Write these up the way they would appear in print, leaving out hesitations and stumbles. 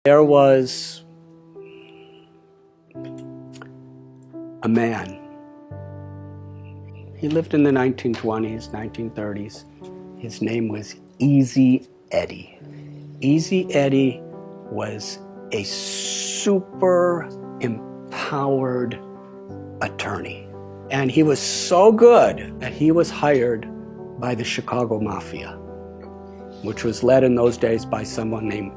There was a man. He lived in the 1920s, 1930s. His name was Easy Eddie. Easy Eddie was a super empowered attorney. And he was so good that he was hired by the Chicago Mafia, which was led in those days by someone named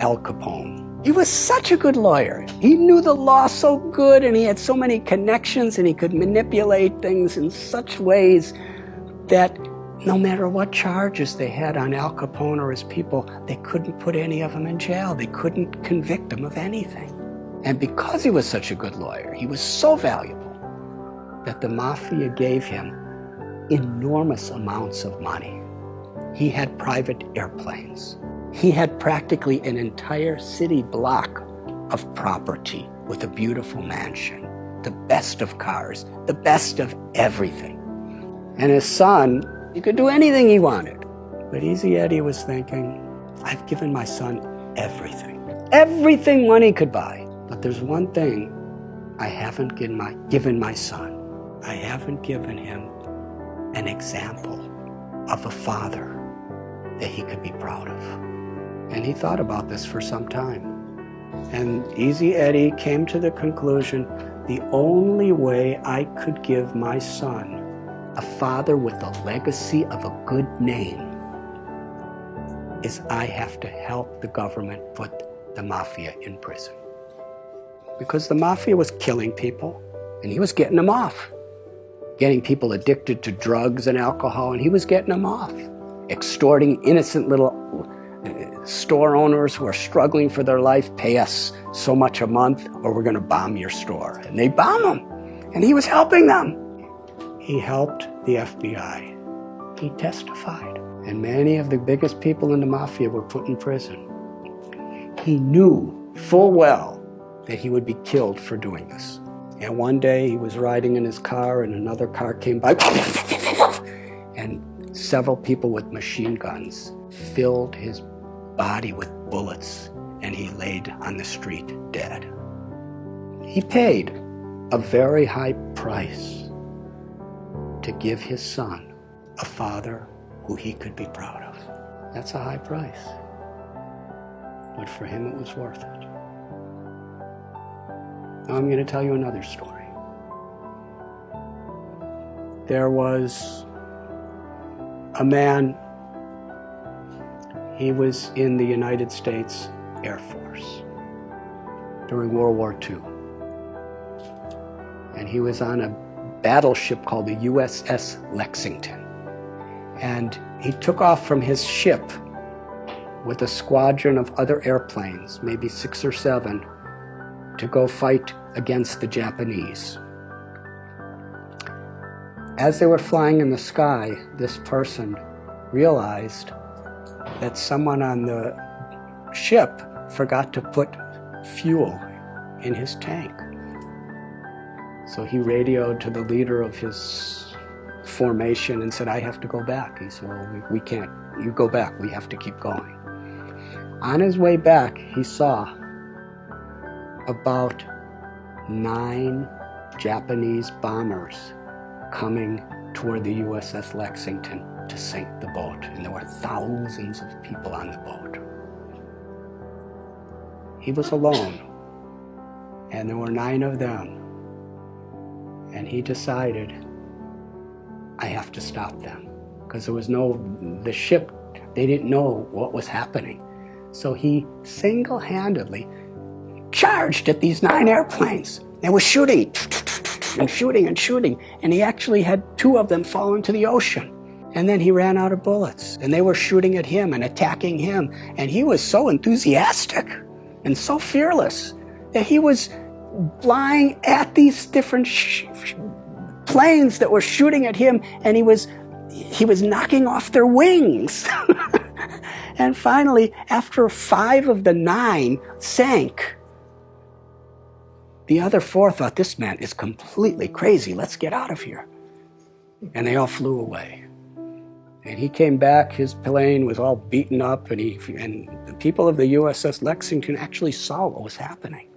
Al Capone. He was such a good lawyer. He knew the law so good, and he had so many connections, and he could manipulate things in such ways that no matter what charges they had on Al Capone or his people, they couldn't put any of them in jail. They couldn't convict him of anything. And because he was such a good lawyer, he was so valuable that the Mafia gave him enormous amounts of money. He had private airplanes. He had practically an entire city block of property with a beautiful mansion, the best of cars, the best of everything. And his son, he could do anything he wanted. But Easy Eddie was thinking, I've given my son everything. Everything money could buy. But there's one thing I haven't given my son. I haven't given him an example of a father that he could be proud of. And he thought about this for some time. And Easy Eddie came to the conclusion, the only way I could give my son a father with a legacy of a good name is I have to help the government put the Mafia in prison. Because the Mafia was killing people, and he was getting them off. Getting people addicted to drugs and alcohol, and he was getting them off. Extorting innocent little store owners who are struggling for their life, pay us so much a month or we're going to bomb your store. And they bomb them, and he was helping them. He helped the FBI. He testified. And many of the biggest people in the Mafia were put in prison. He knew full well that he would be killed for doing this. And one day he was riding in his car and another car came by and several people with machine guns filled his body with bullets, and he laid on the street dead. He paid a very high price to give his son a father who he could be proud of. That's a high price. But for him, it was worth it. Now I'm going to tell you another story. There was a man. He was in the United States Air Force during World War II. And he was on a battleship called the USS Lexington. And he took off from his ship with a squadron of other airplanes, maybe 6 or 7, to go fight against the Japanese. As they were flying in the sky, this person realized that someone on the ship forgot to put fuel in his tank. So he radioed to the leader of his formation and said, I have to go back. He said, well, we can't. You go back. We have to keep going. On his way back, he saw about 9 Japanese bombers coming toward the USS Lexington to sink the boat, and there were thousands of people on the boat. He was alone, and there were 9 of them, and he decided, I have to stop them, because the ship, they didn't know what was happening. So he single-handedly charged at these 9 airplanes and was shooting and shooting and shooting, and he actually had 2 of them fall into the ocean. And then he ran out of bullets, and they were shooting at him and attacking him. And he was so enthusiastic and so fearless that he was flying at these different planes that were shooting at him, and he was knocking off their wings. And finally, after 5 of the 9 sank, the other 4 thought, this man is completely crazy. Let's get out of here. And they all flew away. And he came back, his plane was all beaten up, and the people of the USS Lexington actually saw what was happening.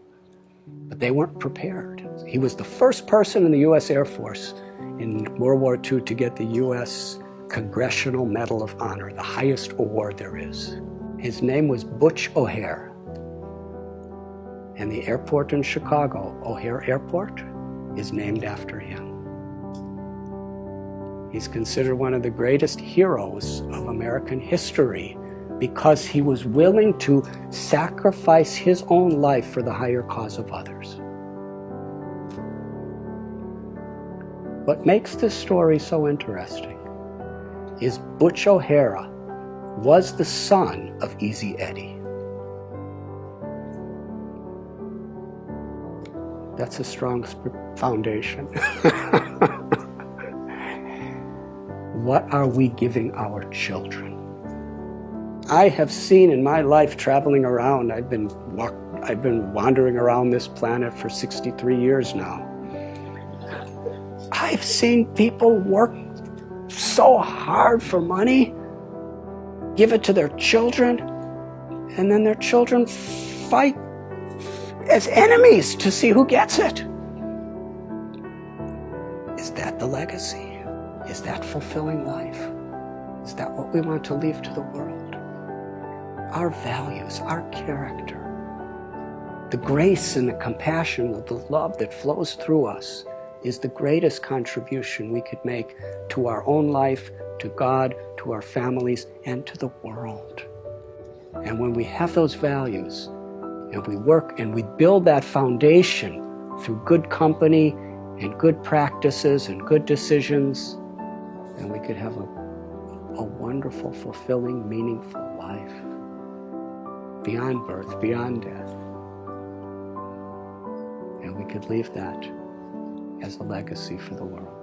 But they weren't prepared. He was the first person in the US Air Force in World War II to get the US Congressional Medal of Honor, the highest award there is. His name was Butch O'Hare. And the airport in Chicago, O'Hare Airport, is named after him. He's considered one of the greatest heroes of American history because he was willing to sacrifice his own life for the higher cause of others. What makes this story so interesting is Butch O'Hare was the son of Easy Eddie. That's a strong foundation. What are we giving our children? I have seen in my life traveling around, I've been wandering around this planet for 63 years now. I've seen people work so hard for money, give it to their children, and then their children fight as enemies to see who gets it. Is that the legacy? Is that fulfilling life? Is that what we want to leave to the world? Our values, our character, the grace and the compassion, the love that flows through us is the greatest contribution we could make to our own life, to God, to our families, and to the world. And when we have those values, and we work and we build that foundation through good company and good practices and good decisions, then we could have a wonderful, fulfilling, meaningful life beyond birth, beyond death. And we could leave that as a legacy for the world.